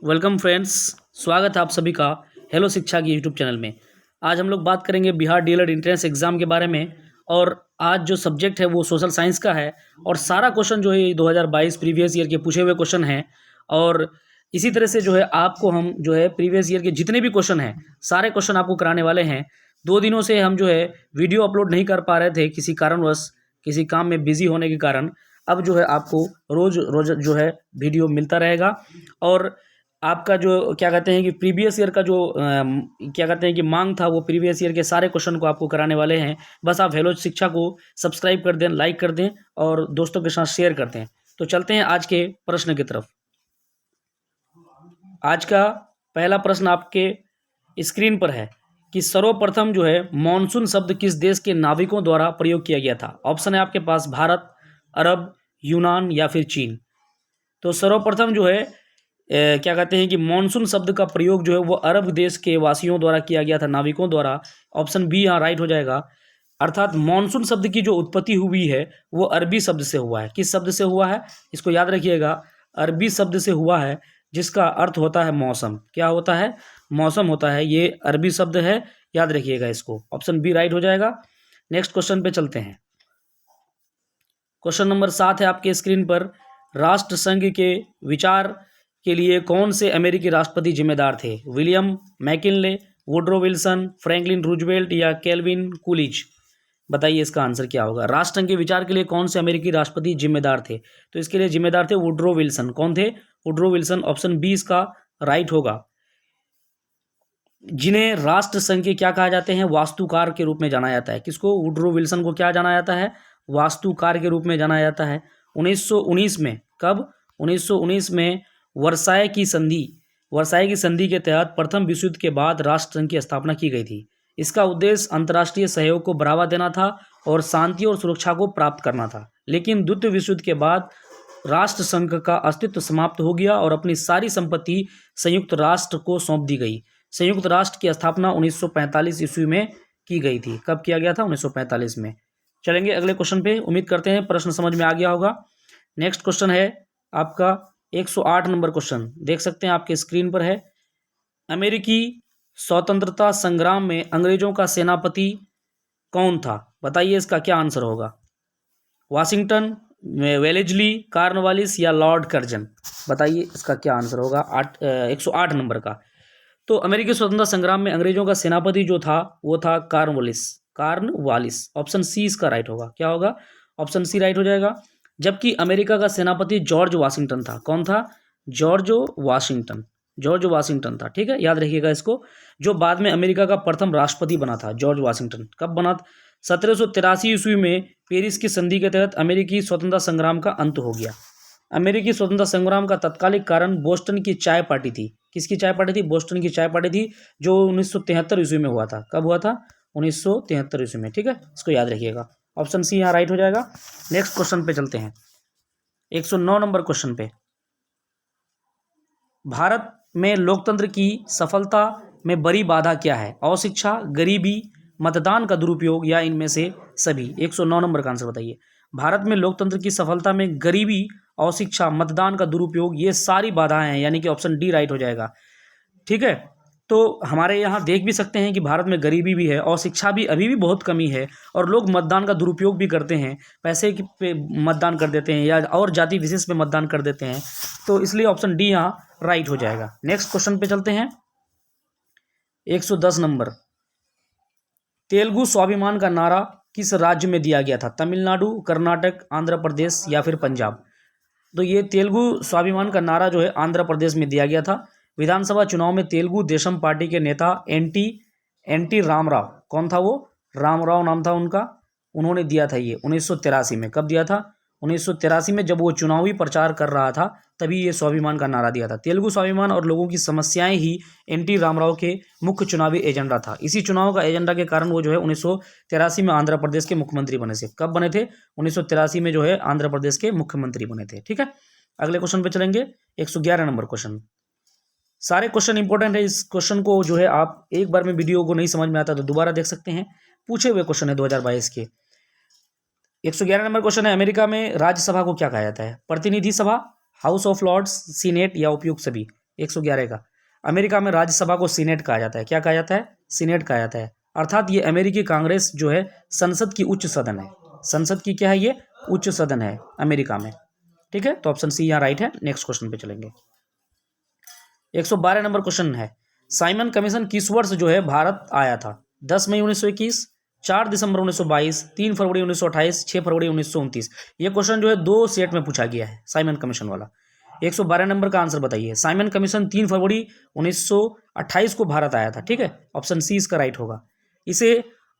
Welcome friends. स्वागत है आप सभी का हेलो शिक्षा की यूट्यूब चैनल में। आज हम लोग बात करेंगे बिहार डीएलएड एंट्रेंस एग्जाम के बारे में। और आज जो सब्जेक्ट है वो सोशल साइंस का है और सारा क्वेश्चन जो है ये 2022 प्रीवियस ईयर के पूछे हुए क्वेश्चन हैं। और इसी तरह से जो है आपको हम जो है प्रीवियस ईयर के जितने भी क्वेश्चन हैं सारे क्वेश्चन आपको कराने वाले हैं। 2 दिनों से हम जो है वीडियो अपलोड नहीं कर पा रहे थे किसी कारणवश, किसी काम में बिजी होने के कारण। अब जो है आपको रोज रोज जो है वीडियो मिलता रहेगा। और आपका जो क्या कहते हैं कि प्रीवियस ईयर का जो क्या कहते हैं कि मांग था वो प्रीवियस ईयर के सारे क्वेश्चन को आपको कराने वाले हैं। बस आप हेलो शिक्षा को सब्सक्राइब कर दें, लाइक कर दें और दोस्तों के साथ शेयर कर दें। तो चलते हैं आज के प्रश्न की तरफ। आज का पहला प्रश्न आपके स्क्रीन पर है कि सर्वप्रथम जो है मॉनसून शब्द किस देश के नाविकों द्वारा प्रयोग किया गया था। ऑप्शन है आपके पास भारत, अरब, यूनान या फिर चीन। तो सर्वप्रथम जो है क्या कहते हैं कि मॉनसून शब्द का प्रयोग जो है वो अरब देश के वासियों द्वारा किया गया था, नाविकों द्वारा। ऑप्शन बी यहाँ राइट हो जाएगा। अर्थात मॉनसून शब्द की जो उत्पत्ति हुई है वो अरबी शब्द से हुआ है। किस शब्द से हुआ है इसको याद रखिएगा, अरबी शब्द से हुआ है जिसका अर्थ होता है मौसम। क्या होता है? मौसम होता है। ये अरबी शब्द है, याद रखिएगा इसको। ऑप्शन बी राइट हो जाएगा। नेक्स्ट क्वेश्चन पे चलते हैं। क्वेश्चन नंबर 7 है आपके स्क्रीन पर। राष्ट्रसंघ के विचार के लिए कौन से अमेरिकी राष्ट्रपति जिम्मेदार थे? William McKinley, Woodrow Wilson, Franklin Roosevelt या केल्विन कूलिज। बताइए इसका आंसर क्या होगा। राष्ट्रसंघ के विचार के लिए कौन से अमेरिकी राष्ट्रपति जिम्मेदार थे? तो इसके लिए जिम्मेदार थे वुडरो विल्सन। कौन थे? Woodrow Wilson. ऑप्शन बी इसका राइट होगा। जिन्हें राष्ट्रसंघ के क्या कहा जाते हैं? वास्तुकार के रूप में जाना जाता है। किसको? वुडरो विल्सन को क्या जाना जाता है? वास्तुकार के रूप में जाना जाता है। 1919 में, कब? 1919 में वर्साय की संधि के तहत प्रथम विश्व युद्ध के बाद राष्ट्रसंघ की स्थापना की गई थी। इसका उद्देश्य अंतर्राष्ट्रीय सहयोग को बढ़ावा देना था और शांति और सुरक्षा को प्राप्त करना था। लेकिन द्वितीय विश्व युद्ध के बाद राष्ट्रसंघ का अस्तित्व समाप्त हो गया और अपनी सारी संपत्ति संयुक्त राष्ट्र को सौंप दी गई। संयुक्त राष्ट्र की स्थापना 1945 ईस्वी में की गई थी। कब किया गया था? 1945 में। चलेंगे अगले क्वेश्चन पे। उम्मीद करते हैं प्रश्न समझ में आ गया होगा। नेक्स्ट क्वेश्चन है आपका 108 नंबर क्वेश्चन, देख सकते हैं आपके स्क्रीन पर है। अमेरिकी स्वतंत्रता संग्राम में अंग्रेजों का सेनापति कौन था? बताइए इसका क्या आंसर होगा। वाशिंगटन, वेलेजली, कार्नवालिस या लॉर्ड कर्जन। बताइए इसका क्या आंसर होगा 108 नंबर का। तो अमेरिकी स्वतंत्रता संग्राम में अंग्रेजों का सेनापति जो था वो था कार्नवालिस। ऑप्शन सी इसका राइट होगा। क्या होगा? ऑप्शन सी राइट हो जाएगा। जबकि अमेरिका का सेनापति जॉर्ज वाशिंगटन था। कौन था? जॉर्ज वाशिंगटन था। ठीक है, याद रखिएगा इसको। जो बाद में अमेरिका का प्रथम राष्ट्रपति बना था, जॉर्ज वाशिंगटन। कब बना? 1783 ईस्वी में पेरिस की संधि के तहत अमेरिकी स्वतंत्रता संग्राम का अंत हो गया। अमेरिकी स्वतंत्रता संग्राम का तत्कालिक कारण बोस्टन की चाय पार्टी थी। किसकी चाय पार्टी थी? बोस्टन की चाय पार्टी थी, जो 1973 ईस्वी में हुआ था। कब हुआ था? 1973 ईस्वी में। ठीक है, इसको याद रखिएगा। ऑप्शन सी यहाँ राइट हो जाएगा। नेक्स्ट क्वेश्चन पे चलते हैं। 109 नंबर क्वेश्चन पे। भारत में लोकतंत्र की सफलता में बड़ी बाधा क्या है? अशिक्षा, गरीबी, मतदान का दुरुपयोग या इनमें से सभी। 109 नंबर का आंसर बताइए। भारत में लोकतंत्र की सफलता में गरीबी, अशिक्षा, मतदान का दुरुपयोग, ये सारी बाधाएं हैं, यानी कि ऑप्शन डी राइट हो जाएगा। ठीक है, तो हमारे यहाँ देख भी सकते हैं कि भारत में गरीबी भी है और शिक्षा भी अभी भी बहुत कमी है और लोग मतदान का दुरुपयोग भी करते हैं। पैसे पे मतदान कर देते हैं या और जाति विशेष पे मतदान कर देते हैं। तो इसलिए ऑप्शन डी यहाँ राइट हो जाएगा। नेक्स्ट क्वेश्चन पे चलते हैं। 110 नंबर। तेलुगु स्वाभिमान का नारा किस राज्य में दिया गया था? तमिलनाडु, कर्नाटक, आंध्र प्रदेश या फिर पंजाब। तो ये तेलुगु स्वाभिमान का नारा जो है आंध्र प्रदेश में दिया गया था। विधानसभा चुनाव में तेलुगु देशम पार्टी के नेता एनटी रामाराव, कौन था वो? रामाराव नाम था उनका। उन्होंने दिया था ये 1983 में। कब दिया था? 1983 में, जब वो चुनावी प्रचार कर रहा था तभी ये स्वाभिमान का नारा दिया था। तेलुगु स्वाभिमान और लोगों की समस्याएं ही एनटी रामाराव के मुख्य चुनावी एजेंडा था। इसी चुनाव का एजेंडा के कारण वो जो है 1983 में आंध्र प्रदेश के मुख्यमंत्री बने थे। कब बने थे? 1983 में जो है आंध्र प्रदेश के मुख्यमंत्री बने थे। ठीक है, अगले क्वेश्चन पे चलेंगे। 111 नंबर क्वेश्चन। सारे क्वेश्चन इंपॉर्टेंट है। इस क्वेश्चन को जो है आप एक बार में वीडियो को नहीं समझ में आता तो दोबारा देख सकते हैं। पूछे हुए क्वेश्चन है 2022 के। 111 नंबर क्वेश्चन है, अमेरिका में राज्यसभा को क्या कहा जाता है? प्रतिनिधि सभा, हाउस ऑफ लॉर्ड्स, सीनेट या उपयुक्त सभी। 111 का। अमेरिका में राज्यसभा को सीनेट कहा जाता है। क्या कहा जाता है? सीनेट कहा जाता है। अर्थात ये अमेरिकी कांग्रेस जो है संसद की उच्च सदन है। संसद की क्या है? ये उच्च सदन है अमेरिका में। ठीक है, तो ऑप्शन सी यहाँ राइट है। नेक्स्ट क्वेश्चन पे चलेंगे। 112 नंबर क्वेश्चन है, साइमन कमीशन किस वर्ष जो है भारत आया था? 10 मई 1921, 4 दिसंबर 1922, 3 फरवरी 1928, 6 फरवरी 1929। ये क्वेश्चन जो है 2 सेट में पूछा गया है साइमन कमीशन वाला। 112 नंबर का आंसर बताइए। साइमन कमीशन 3 फरवरी 1928 को भारत आया था। ठीक है, ऑप्शन सी इसका राइट होगा। इसे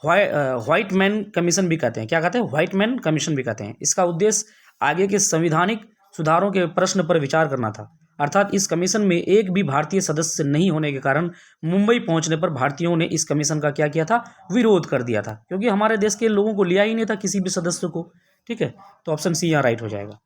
व्हाइट मैन कमीशन भी कहते हैं। क्या कहते हैं? व्हाइट मैन कमीशन भी कहते हैं। इसका उद्देश्य आगे के संविधानिक सुधारों के प्रश्न पर विचार करना था। अर्थात इस कमीशन में एक भी भारतीय सदस्य नहीं होने के कारण मुंबई पहुंचने पर भारतीयों ने इस कमीशन का क्या किया था? विरोध कर दिया था, क्योंकि हमारे देश के लोगों को लिया ही नहीं था किसी भी सदस्य को। ठीक है, तो ऑप्शन सी यहाँ राइट हो जाएगा।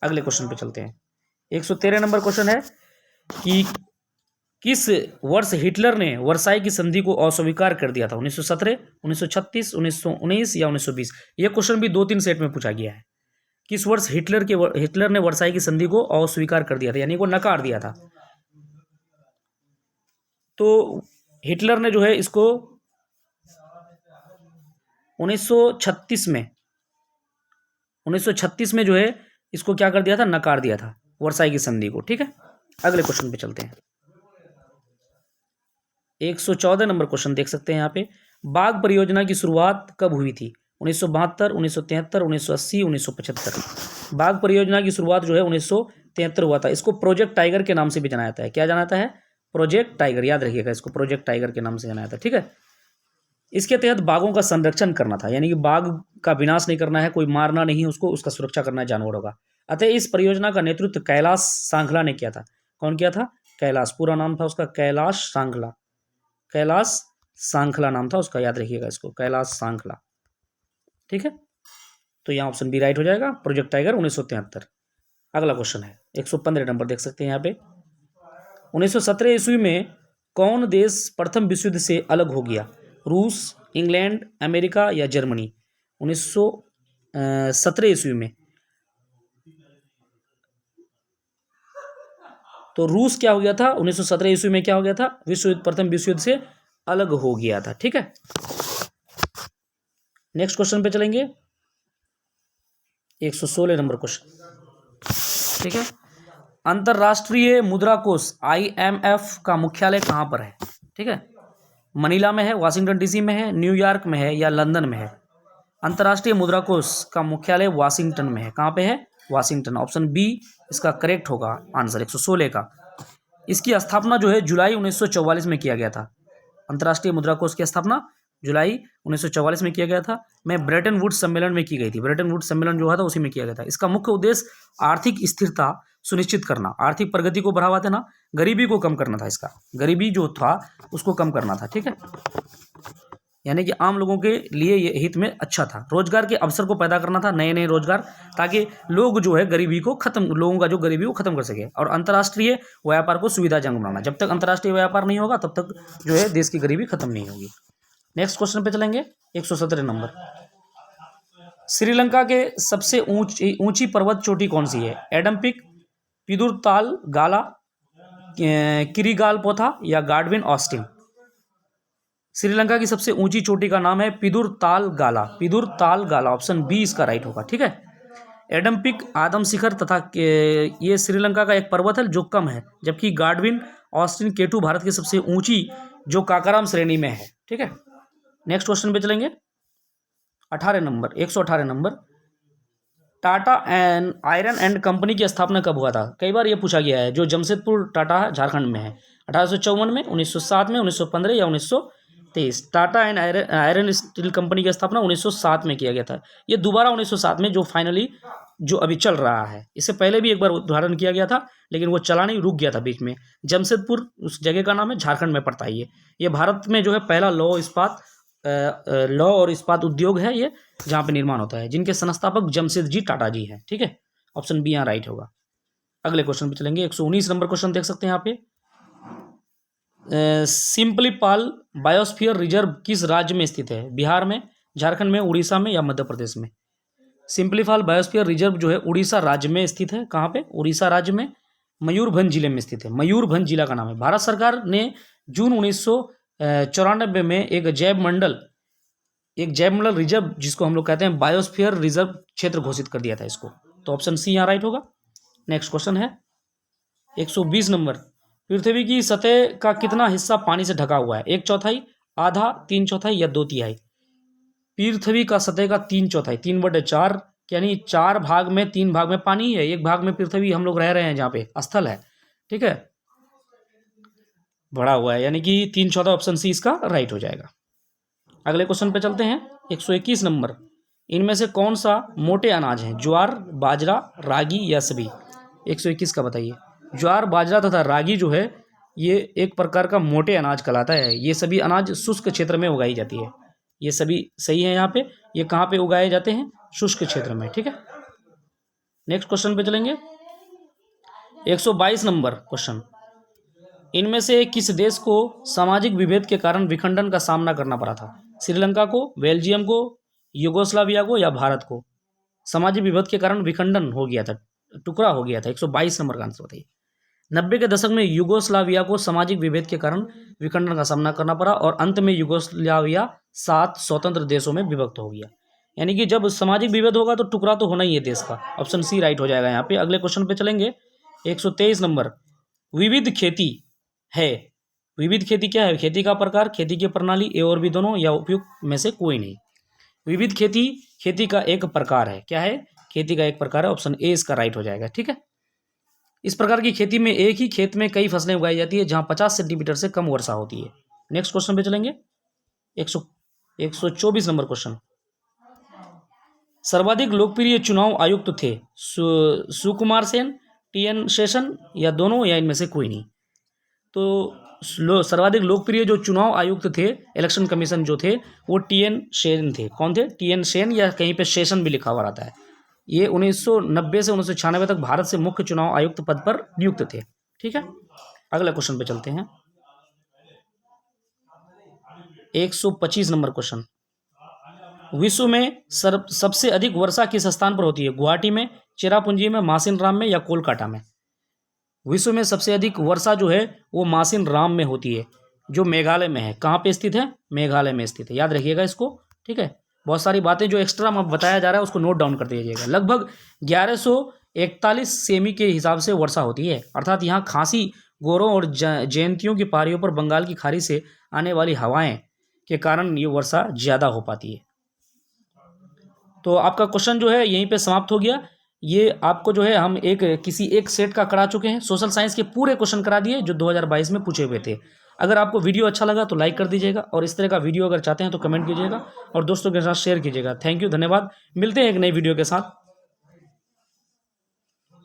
अगले क्वेश्चन पे चलते हैं। 113 नंबर क्वेश्चन है कि किस वर्ष हिटलर ने वर्साई की संधि को अस्वीकार कर दिया था? 1917, 1936, 1919 या 1920। यह क्वेश्चन भी 2-3 सेट में पूछा गया है। किस वर्ष हिटलर ने वर्साई की संधि को अस्वीकार कर दिया था, यानी वो नकार दिया था? तो हिटलर ने जो है इसको 1936 में जो है इसको क्या कर दिया था? नकार दिया था वर्साई की संधि को। ठीक है, अगले क्वेश्चन पे चलते हैं। 114 नंबर क्वेश्चन देख सकते हैं यहाँ पे, बाघ परियोजना की शुरुआत कब हुई थी? 1972, 1973, 1980, 1975। बाघ परियोजना की शुरुआत जो है 1973 हुआ था। इसको प्रोजेक्ट टाइगर के नाम से भी जाना जाता है। क्या जाना जाता है? प्रोजेक्ट टाइगर, याद रखिएगा इसको, प्रोजेक्ट टाइगर के नाम से जाना जाता है। ठीक है, इसके तहत बाघों का संरक्षण करना था, यानी कि बाघ का विनाश नहीं करना है, कोई मारना नहीं उसको, उसका सुरक्षा करना है जानवरों का। अतः इस परियोजना का नेतृत्व कैलाश सांखला ने किया था। कौन किया था? कैलाश, पूरा नाम था उसका कैलाश सांखला। कैलाश सांखला नाम था उसका, याद रखिएगा इसको, कैलाश सांखला। ठीक है, तो यहाँ ऑप्शन बी राइट हो जाएगा, प्रोजेक्ट टाइगर 1973। अगला क्वेश्चन है 115 नंबर देख सकते हैं यहाँ पे, 1917 ईस्वी में कौन देश प्रथम विश्व युद्ध से अलग हो गया? रूस, इंग्लैंड, अमेरिका या जर्मनी? 1917 ईस्वी में तो रूस क्या हो गया था? 1917 ईस्वी में क्या हो गया था? प्रथम विश्व युद्ध से अलग हो गया था। ठीक है, नेक्स्ट क्वेश्चन पे चलेंगे। 116 नंबर क्वेश्चन। ठीक है, अंतरराष्ट्रीय मुद्रा कोष IMF का मुख्यालय कहाँ पर है? ठीक है, मनीला में है, वाशिंगटन डीसी में है, न्यूयॉर्क में है या लंदन में है? अंतरराष्ट्रीय मुद्रा कोष का मुख्यालय वाशिंगटन में है। कहाँ पे है? वाशिंगटन। ऑप्शन बी इसका करेक्ट होगा आंसर 116 का। इसकी स्थापना जो है जुलाई 1944 में किया गया था। अंतर्राष्ट्रीय मुद्रा कोष की स्थापना जुलाई 1944 में किया गया था। मैं ब्रेटन वुड्स सम्मेलन में की गई थी। ब्रेटन वुड्स सम्मेलन जो हुआ था उसी में किया गया था। इसका मुख्य उद्देश्य आर्थिक स्थिरता सुनिश्चित करना, आर्थिक प्रगति को बढ़ावा देना, गरीबी को कम करना था। इसका गरीबी जो था उसको कम करना था। ठीक है, यानी कि आम लोगों के लिए ये हित में अच्छा था। रोजगार के अवसर को पैदा करना था, नए नए रोजगार, ताकि लोग जो है गरीबी को खत्म, लोगों का जो गरीबी को खत्म कर सके। और अंतर्राष्ट्रीय व्यापार को सुविधाजनक बनाना। जब तक अंतर्राष्ट्रीय व्यापार नहीं होगा तब तक जो है देश की गरीबी खत्म नहीं होगी। नेक्स्ट क्वेश्चन पे चलेंगे। 117 नंबर, श्रीलंका के सबसे ऊंची पर्वत चोटी कौन सी है? एडम पीक, पिदुर गाला, किरीगालपोथा या गाडविन ऑस्टिन? श्रीलंका की सबसे ऊंची चोटी का नाम है पिदुर गाला। पिदुर गाला, ऑप्शन बी इसका राइट होगा। ठीक है, एडम पीक आदम शिखर तथा ये श्रीलंका का एक पर्वत है जो कम है, जबकि गाडविन ऑस्टिन केटू भारत की सबसे ऊंची जो काकाराम श्रेणी में है। ठीक है, नेक्स्ट क्वेश्चन पे चलेंगे। 18 number, 118 number, Tata and iron and company की स्थापना कब हुआ था? कई बार ये पूछा गया है। जो जमशेदपुर टाटा झारखंड में है, 1854 में, 1907 में, 1915 या 1923? Tata and iron steel company की स्थापना 1907 में किया गया था। ये दोबारा 1907 में जो फाइनली जो अभी चल रहा है। इससे पहले भी एक बार उद्घाटन किया गया था लेकिन वो चला नहीं, रुक गया था बीच में। जमशेदपुर उस जगह का नाम है, झारखंड में पड़ता है। ये भारत में जो है पहला लौ और इस्पात उद्योग है ये, जहाँ पे निर्माण होता है, जिनके संस्थापक जमशेद जी टाटा जी हैं। ठीक है, ऑप्शन बी यहाँ राइट होगा। अगले क्वेश्चन पे चलेंगे। 119 नंबर क्वेश्चन देख सकते हैं यहाँ पे, सिंपलीपाल बायोस्फीयर रिजर्व किस राज्य में स्थित है? बिहार में, झारखंड में, उड़ीसा में या मध्य प्रदेश में? सिंपलीपाल बायोस्फीयर रिजर्व जो है उड़ीसा राज्य में स्थित है। कहाँ पे? उड़ीसा राज्य में, मयूरभंज जिले में स्थित है, मयूरभंज जिला का नाम है। भारत सरकार ने जून 1994 में एक जैव मंडल रिजर्व, जिसको हम लोग कहते हैं बायोस्फीयर रिजर्व क्षेत्र घोषित कर दिया था इसको। तो ऑप्शन सी यहाँ राइट होगा। नेक्स्ट क्वेश्चन है 120 नंबर। पृथ्वी की सतह का कितना हिस्सा पानी से ढका हुआ है? 1/4, आधा, 3/4 या 2/3? पृथ्वी का सतह का 3/4, 3/4, यानी 4 भाग में 3 भाग में पानी है, 1 भाग में पृथ्वी हम लोग रह रहे हैं जहाँ पे स्थल है, ठीक है, भरा हुआ है, यानी कि 3/4 ऑप्शन सी इसका राइट हो जाएगा। अगले क्वेश्चन पे चलते हैं 121 नंबर। इनमें से कौन सा मोटे अनाज है? ज्वार, बाजरा, रागी या सभी? 121 का बताइए। ज्वार, बाजरा तथा रागी जो है ये एक प्रकार का मोटे अनाज कहलाता है। ये सभी अनाज शुष्क क्षेत्र में उगाई जाती है। ये सभी सही है यहाँ पे। ये कहाँ पे उगाए जाते हैं? शुष्क क्षेत्र में, ठीक है। नेक्स्ट क्वेश्चन पे चलेंगे 122 नंबर क्वेश्चन। इनमें से किस देश को सामाजिक विभेद के कारण विखंडन का सामना करना पड़ा था? श्रीलंका को, बेल्जियम को, युगोस्लाविया को या भारत को? सामाजिक विभेद के कारण विखंडन हो गया था, टुकड़ा हो गया था। 122 नंबर का आंसर बताइए। 90 के दशक में युगोस्लाविया को सामाजिक विभेद के कारण विखंडन का सामना करना पड़ा और अंत में युगोस्लाविया 7 स्वतंत्र देशों में विभक्त हो गया। यानी कि जब सामाजिक विभेद होगा तो टुकड़ा तो होना ही है देश का। ऑप्शन सी राइट हो जाएगा यहाँ पे। अगले क्वेश्चन पे चलेंगे 123 नंबर। विविध खेती है। विविध खेती क्या है? खेती का प्रकार, खेती की प्रणाली, ए और बी दोनों, या उपयुक्त में से कोई नहीं। विविध खेती खेती का एक प्रकार है। क्या है? खेती का एक प्रकार है। ऑप्शन ए इसका राइट हो जाएगा, ठीक है। इस प्रकार की खेती में एक ही खेत में कई फसलें उगाई जाती है जहां 50 सेंटीमीटर से कम वर्षा होती है। नेक्स्ट क्वेश्चन पे चलेंगे 124 नंबर क्वेश्चन। सर्वाधिक लोकप्रिय चुनाव आयुक्त थे सुकुमार सेन, टीएन शेषन या दोनों, या इनमें से कोई नहीं। तो सर्वाधिक लोकप्रिय जो चुनाव आयुक्त थे, इलेक्शन कमीशन जो थे, वो टीएन सेन थे। कौन थे? टीएन सेन, या कहीं पे शेषन भी लिखा हुआ रहता है। ये 1990 से 1996 तक भारत से मुख्य चुनाव आयुक्त पद पर नियुक्त थे, ठीक है। अगला क्वेश्चन पे चलते हैं 125 नंबर क्वेश्चन। विश्व में सबसे अधिक वर्षा किस स्थान पर होती है? गुवाहाटी में, चेरापूंजी में, मासिन राम में या कोलकाता में? विश्व में सबसे अधिक वर्षा जो है वो मासिन राम में होती है, जो मेघालय में है। कहाँ पे स्थित है? मेघालय में स्थित है। याद रखिएगा इसको, ठीक है। बहुत सारी बातें जो एक्स्ट्रा बताया जा रहा है उसको नोट डाउन कर दीजिएगा। लगभग 1141 सेमी के हिसाब से वर्षा होती है, अर्थात यहाँ खासी, गोरों और जयंतियों की पहाड़ियों पर बंगाल की खाड़ी से आने वाली हवाएं के कारण ये वर्षा ज़्यादा हो पाती है। तो आपका क्वेश्चन जो है यहीं पे समाप्त हो गया। ये आपको जो है हम किसी एक सेट का करा चुके हैं। सोशल साइंस के पूरे क्वेश्चन करा दिए जो 2022 में पूछे हुए थे। अगर आपको वीडियो अच्छा लगा तो लाइक कर दीजिएगा, और इस तरह का वीडियो अगर चाहते हैं तो कमेंट कीजिएगा और दोस्तों के साथ शेयर कीजिएगा। थैंक यू, धन्यवाद। मिलते हैं एक नई वीडियो के साथ।